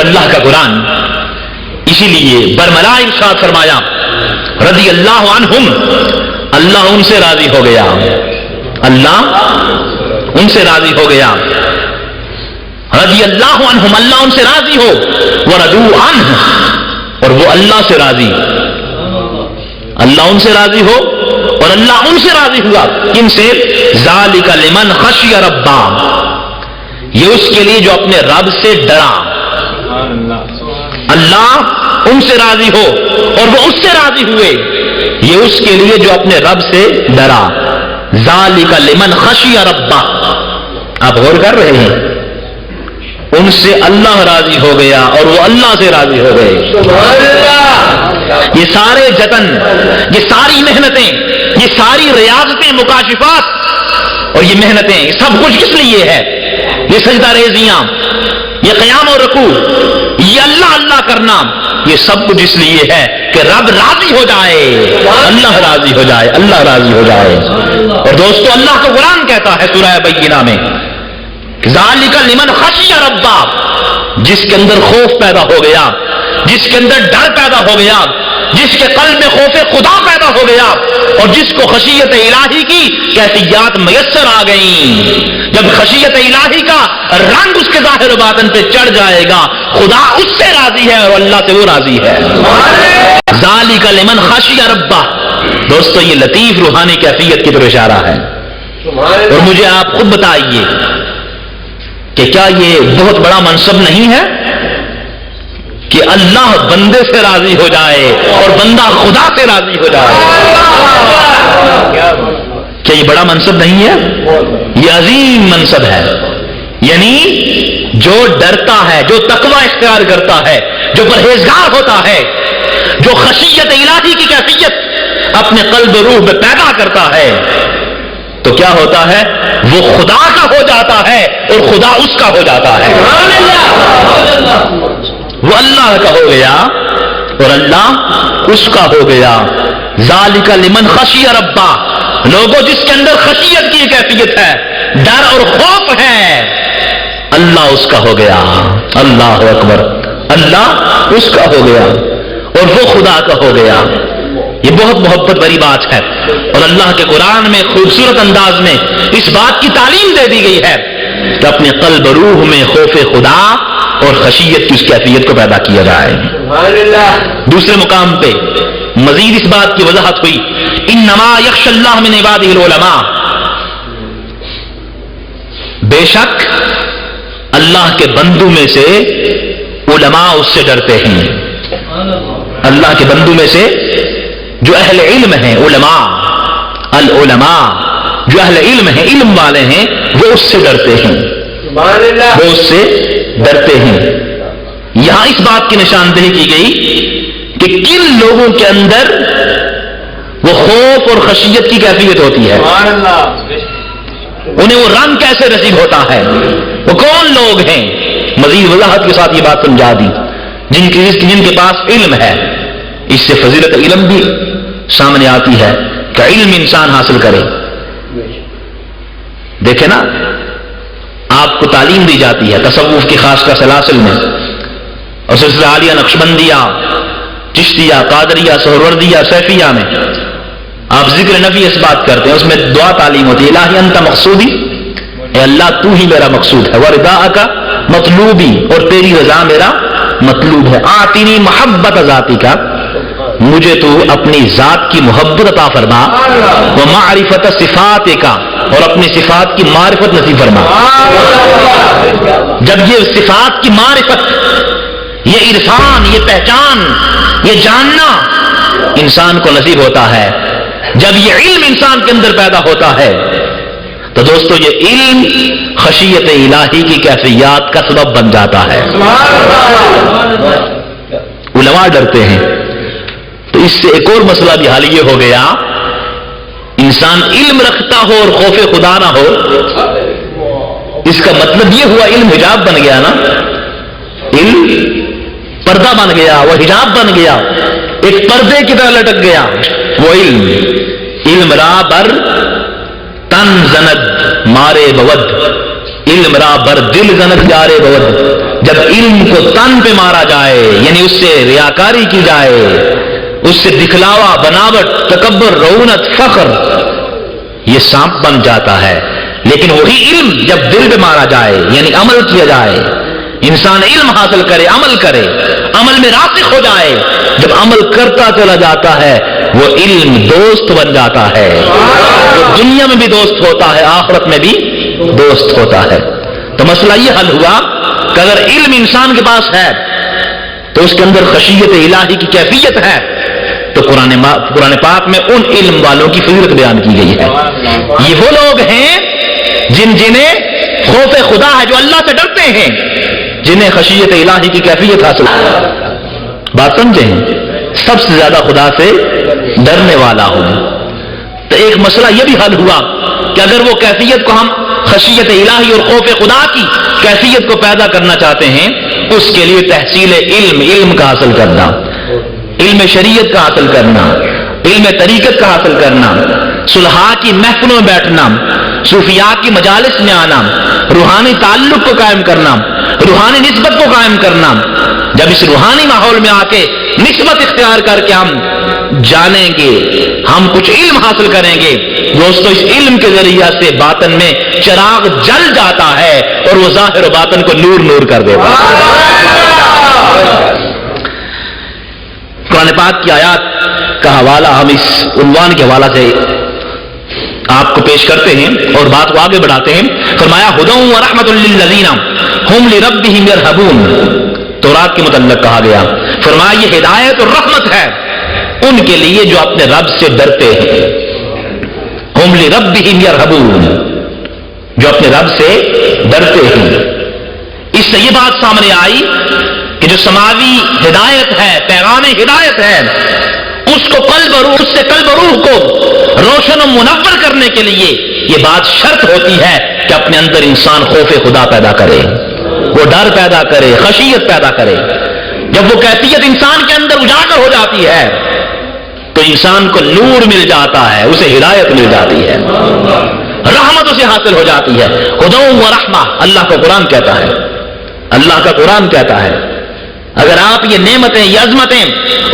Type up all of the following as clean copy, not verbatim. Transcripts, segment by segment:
اللہ کا قرآن. اسی لیے برملا ارشاد فرمایا رضی اللہ عنہم، اللہ ان سے راضی ہو گیا، اللہ ان سے راضی ہو گیا. رضی اللہ عنہم، اللہ ان سے راضی ہو، ورضوا عنہ، اور وہ اللہ سے راضی. اللہ ان سے راضی ہو اور اللہ ان سے راضی ہوا. کن سے؟ ذالک لمن خشی ربا، یہ اس کے لیے جو اپنے رب سے ڈرا. اللہ ان سے راضی ہو اور وہ اس سے راضی ہوئے، یہ اس کے لیے جو اپنے رب سے ڈرا. ذالک لمن خشی ربا. آپ غور کر رہے ہیں، ان سے اللہ راضی ہو گیا اور وہ اللہ سے راضی ہو گئے. یہ سارے جتن، یہ ساری محنتیں، یہ ساری ریاضتیں، مکاشفات اور یہ محنتیں، سب کچھ کس لیے ہے؟ یہ سجدہ ریزیاں، یہ قیام و رکوع، یہ اللہ اللہ کرنا، یہ سب کچھ اس لیے ہے کہ رب راضی ہو جائے، اللہ راضی ہو جائے، اللہ راضی ہو جائے. اور دوستو اللہ کا قرآن کہتا ہے سورہ بینہ میں، ذالک لمن خشی ربا، جس کے اندر خوف پیدا ہو گیا، جس کے اندر ڈر پیدا ہو گیا، جس کے قلب میں خوف خدا پیدا ہو گیا اور جس کو خشیت الہی کی کیفیات میسر آ گئیں. جب خشیت الہی کا رنگ اس کے ظاہر و باطن پہ چڑھ جائے گا، خدا اس سے راضی ہے اور اللہ سے وہ راضی ہے. ذالک لمن خشی ربہ. دوستو یہ لطیف روحانی کیفیت کی طرف اشارہ ہے. اور مجھے آپ خود بتائیے کہ کیا یہ بہت بڑا منصب نہیں ہے کہ اللہ بندے سے راضی ہو جائے اور بندہ خدا سے راضی ہو جائے؟ کیا یہ بڑا منصب نہیں ہے؟ یہ عظیم منصب ہے. یعنی جو ڈرتا ہے، جو تقوی اختیار کرتا ہے، جو پرہیزگار ہوتا ہے، جو خشیت الہی کی کیفیت اپنے قلب و روح میں پیدا کرتا ہے، تو کیا ہوتا ہے؟ وہ خدا کا ہو جاتا ہے اور خدا اس کا ہو جاتا ہے. وہ اللہ کا ہو گیا اور اللہ اس کا ہو گیا. ذالک لمن خشی ربا. لوگوں جس کے اندر خشیت کی کیفیت ہے، ڈر اور خوف ہے، اللہ اس کا ہو گیا. اللہ اکبر. اللہ اس کا ہو گیا اور وہ خدا کا ہو گیا. یہ بہت محبت بڑی بات ہے اور اللہ کے قرآن میں خوبصورت انداز میں اس بات کی تعلیم دے دی گئی ہے کہ اپنے قلب روح میں خوف خدا اور خشیت کی اس کیفیت کو پیدا کیا جائے. دوسرے مقام پہ مزید اس بات کی وضاحت ہوئی، انما یخشی اللہ من عبادہ العلماء. بے شک اللہ کے بندوں میں سے علماء اس سے ڈرتے ہیں. اللہ کے بندوں میں سے جو اہل علم ہیں، علماء، العلماء، جو اہل علم ہیں، علم والے ہیں، وہ اس سے ڈرتے ہیں، وہ اس سے ڈرتے ہیں. یہاں اس بات کی نشاندہی کی گئی کہ کن لوگوں کے اندر وہ خوف اور خشیت کی کیفیت ہوتی ہے، انہیں وہ رنگ کیسے نصیب ہوتا ہے، وہ کون لوگ ہیں. مزید وضاحت کے ساتھ یہ بات سمجھا دی، جن کے پاس علم ہے. اس سے فضیلت علم بھی سامنے آتی ہے کہ علم انسان حاصل کرے. دیکھیں نا، آپ کو تعلیم دی جاتی ہے تصوف کی خاص کر سلاسل میں اور سلسلہ عالیہ، نقشبندیہ، چشتیہ، قادریہ، سہروردیہ، سیفیہ میں آپ ذکر نفی اس بات کرتے ہیں. اس میں دعا تعلیم ہوتی ہے، الہی انت مقصودی، اے اللہ تو ہی میرا مقصود ہے، ورداءک مطلوبی، اور تیری رضا میرا مطلوب ہے. آتینی محبت ذاتی کا، مجھے تو اپنی ذات کی محبت عطا فرما، ومعرفت صفات کا، اور اپنی صفات کی معرفت نصیب فرما. جب یہ صفات کی معرفت، یہ عرفان، یہ پہچان، یہ جاننا انسان کو نصیب ہوتا ہے، جب یہ علم انسان کے اندر پیدا ہوتا ہے، تو دوستو یہ علم خشیت الہی کی کیفیات کا سبب بن جاتا ہے. علماء ڈرتے ہیں. تو اس سے ایک اور مسئلہ بھی حل یہ ہو گیا، انسان علم رکھتا ہو اور خوف خدا نہ ہو، اس کا مطلب یہ ہوا علم حجاب بن گیا نا، علم پردہ بن گیا، وہ حجاب بن گیا، ایک پردے کی طرح لٹک گیا وہ علم را بر تن زند مارے بود، علم را بر دل زند یارے بود. جب علم کو تن پہ مارا جائے، یعنی اس سے ریاکاری کی جائے، اس سے دکھلاوا، بناوٹ، تکبر، رعونت، فخر، یہ سانپ بن جاتا ہے۔ لیکن وہی علم جب دل پہ مارا جائے، یعنی عمل کیا جائے، انسان علم حاصل کرے، عمل کرے، عمل میں راسخ ہو جائے، جب عمل کرتا چلا جاتا ہے وہ علم دوست بن جاتا ہے، وہ دنیا میں بھی دوست ہوتا ہے، آخرت میں بھی دوست ہوتا ہے۔ تو مسئلہ یہ حل ہوا کہ اگر علم انسان کے پاس ہے تو اس کے اندر خشیت الہی کی کیفیت ہے، تو قرآن پاک میں ان علم والوں کی فضیلت بیان کی گئی ہے۔ یہ وہ لوگ ہیں جنہیں خوف خدا ہے، جو اللہ سے ڈرتے ہیں، جنہیں خشیت الہی کی کیفیت حاصل ہے۔ بات سمجھیں، سب سے زیادہ خدا سے ڈرنے والا ہوں۔ تو ایک مسئلہ یہ بھی حل ہوا کہ اگر وہ کیفیت کو ہم خشیت الہی اور خوف خدا کی کیفیت کو پیدا کرنا چاہتے ہیں، اس کے لیے تحصیل علم کا حاصل کرنا، علم شریعت کا حاصل کرنا، علم طریقت کا حاصل کرنا، صلحاء کی محفلوں میں بیٹھنا، صوفیاء کی مجالس میں آنا، روحانی تعلق کو قائم کرنا، روحانی نسبت کو قائم کرنا۔ جب اس روحانی ماحول میں آ کے نسبت اختیار کر کے ہم جانیں گے، ہم کچھ علم حاصل کریں گے، دوستو اس علم کے ذریعہ سے باطن میں چراغ جل جاتا ہے اور وہ ظاہر و باطن کو نور نور کر دیتا ہے۔ قرآن پاک کی آیات کا حوالہ ہم اس عنوان کے حوالہ سے آپ کو پیش کرتے ہیں اور بات کو آگے بڑھاتے ہیں۔ فرمایا ہدی و رحمۃ للذین ہم لربہم یرہبون، تورات کے متعلق کہا گیا، فرمایا یہ ہدایت اور رحمت ہے ان کے لیے جو اپنے رب سے ڈرتے ہیں۔ ہم لربہم یرہبون، جو اپنے رب سے ڈرتے ہیں۔ اس سے یہ بات سامنے آئی کہ جو سماوی ہدایت ہے، پیغام ہدایت ہے، اس کو قلب و روح، اس سے قلب و روح کو روشن و منور کرنے کے لیے یہ بات شرط ہوتی ہے کہ اپنے اندر انسان خوف خدا پیدا کرے، وہ ڈر پیدا کرے، خشیت پیدا کرے۔ جب وہ کیفیت انسان کے اندر اجاگر ہو جاتی ہے تو انسان کو نور مل جاتا ہے، اسے ہدایت مل جاتی ہے، رحمت اسے حاصل ہو جاتی ہے۔ ہدی و رحمہ اللہ کا قرآن کہتا ہے، اللہ کا قرآن کہتا ہے اگر آپ یہ نعمتیں، یہ عظمتیں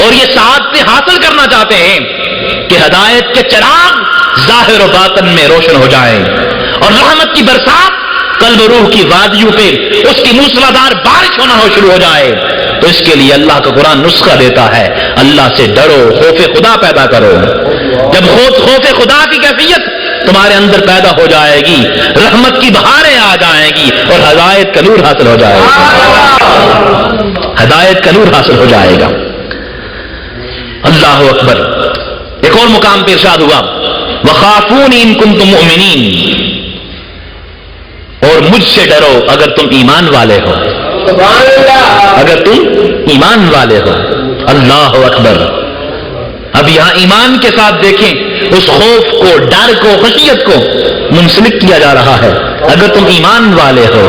اور یہ سعادتیں حاصل کرنا چاہتے ہیں کہ ہدایت کے چراغ ظاہر و باطن میں روشن ہو جائیں اور رحمت کی برسات قلب و روح کی وادیوں پہ اس کی موسلادھار بارش ہونا شروع ہو جائے، تو اس کے لیے اللہ کا قرآن نسخہ دیتا ہے، اللہ سے ڈرو، خوف خدا پیدا کرو۔ جب خوف خدا کی کیفیت تمہارے اندر پیدا ہو جائے گی، رحمت کی بہاریں آ جائیں گی اور ہدایت کا نور حاصل ہو جائے گا، ہدایت کا نور حاصل ہو جائے گا۔ اللہ اکبر۔ ایک اور مقام پہ ارشاد ہوا وَخَافُونِ إِن كُنتُم مُؤْمِنِينَ، اور مجھ سے ڈرو اگر تم ایمان والے ہو، اگر تم ایمان والے ہو۔ اللہ اکبر۔ اب یہاں ایمان کے ساتھ دیکھیں، اس خوف کو، ڈر کو، خشیت کو منسلک کیا جا رہا ہے، اگر تم ایمان والے ہو۔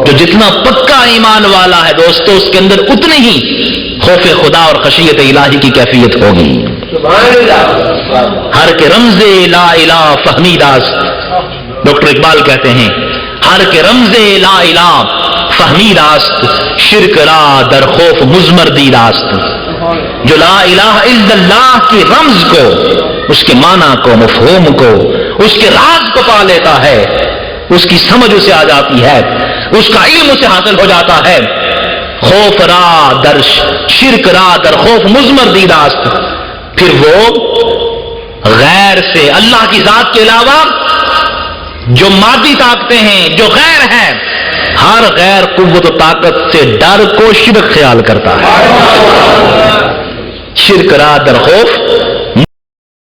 جو جتنا پکا ایمان والا ہے دوستو، اس کے اندر اتنی ہی خوف خدا اور خشیت الہی کی کیفیت ہوگی۔ ہر کے رمز لا الہ فہمی راست، ڈاکٹر اقبال کہتے ہیں ہر کے رمز لا الہ فہمی راست، شرک را در خوف مزمر دی راست۔ جو لا الہ الا اللہ کی رمز کو، اس کے معنی کو، مفہوم کو، اس کے راز کو پا لیتا ہے، اس کی سمجھ اسے آ جاتی ہے، اس کا علم اسے حاصل ہو جاتا ہے، خوف را در شرک را در خوف مزمر دی راست، پھر وہ غیر سے، اللہ کی ذات کے علاوہ جو مادی طاقتیں ہیں، جو غیر ہے، ہر غیر قوت و طاقت سے ڈر کو شرک خیال کرتا ہے۔ شرک را در خوف